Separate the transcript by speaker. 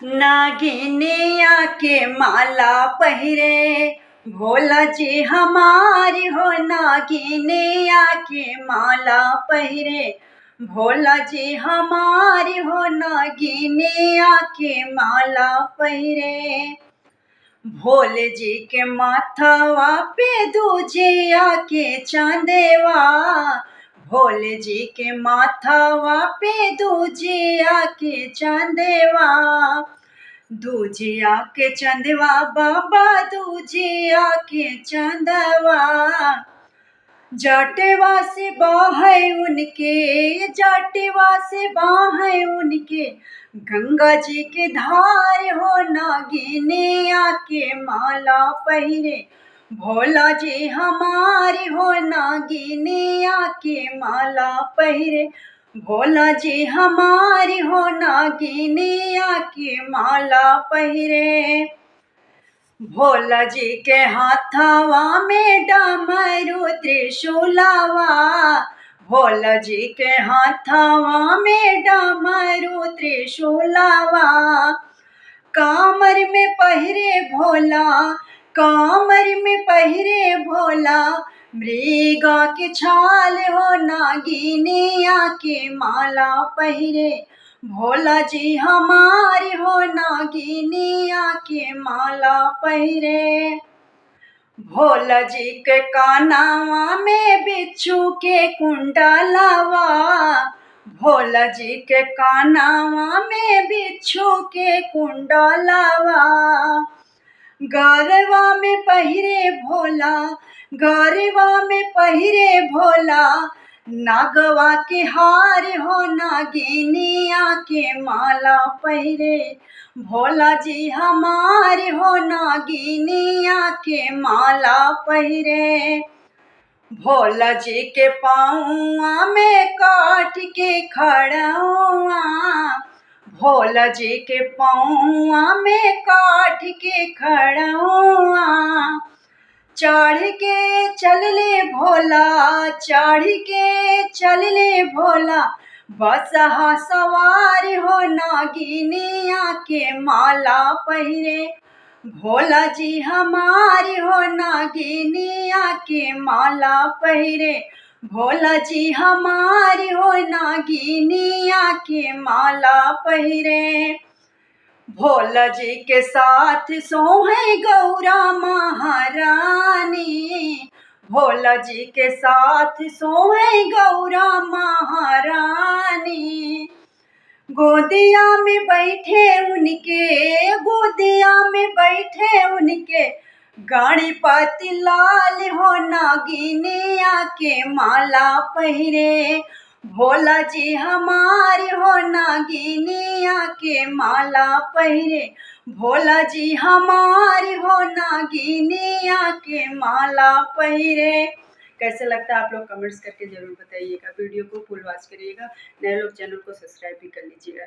Speaker 1: नागिनिया के माला पहिरे भोला जी हमारी हो। नागिनिया के माला पहिरे भोला जी हमारी हो। नागिनिया के माला पहिरे भोले जी के माथवा पे दूजिया के चांदेवा। भोले जी के माथवा पे दूजिया के चांदेवा। दूजिया के चंदवा बाबा दूजिया के चंदवा। जटवा से बाहे उनके जटवा से बाहे उनके गंगा जी के धार हो। नागिनिया के माला पहिरे भोला जी हमारी हो। नागिनिया के माला पहिरे भोला जी हमारी हो। नागिनिया के माला पहिरे भोला जी के हाथवा में डमरू त्रिशूलवा। भोला जी के हाथवा में डमरू त्रिशूलवा। कामर में पहिरे भोला कामर में पहिरे भोला मृगा के छाल हो। नागिनिया के माला पहिरे भोला जी हमारी हो। नागिनिया के माला पहिरे भोला जी के कानवा में बिच्छू के कुंडलवा। भोला जी के कानवा में बिच्छू के कुंडलवा। गरवा में पहिरे भोला गरवा में पहिरे भोला नागवा के हार हो। नागिनिया के माला पहिरे भोला जी हमारे हो। नागिनिया के माला पहिरे भोला जी के पाँवा में काट के खड़ुआ। भोला जी के पाँवा में काट के खड़ुआ। चढ़ के चल ले भोला चढ़ के चल ले भोला बसहा सवार हो। नागिनिया के माला पहिरे भोला जी हमारी हो। नागिनिया के माला पहिरे भोला जी हमारी हो। नागिनिया के माला पहिरे भोला जी के साथ सोहे गौरा महारानी। भोला जी के साथ सोहे गौरा महारानी। गोदिया में बैठे उनके गोदिया में बैठे उनके गणपति लाल हो। नागिनिया के माला पहिरे भोला जी हमारी हो। नागिनिया के माला पहिरे भोला जी हमारी हो। नागिनिया के माला पहिरे। कैसे लगता है आप लोग कमेंट्स करके ज़रूर बताइएगा। वीडियो को फुल वॉच करिएगा। नए लोग चैनल को सब्सक्राइब भी कर लीजिएगा।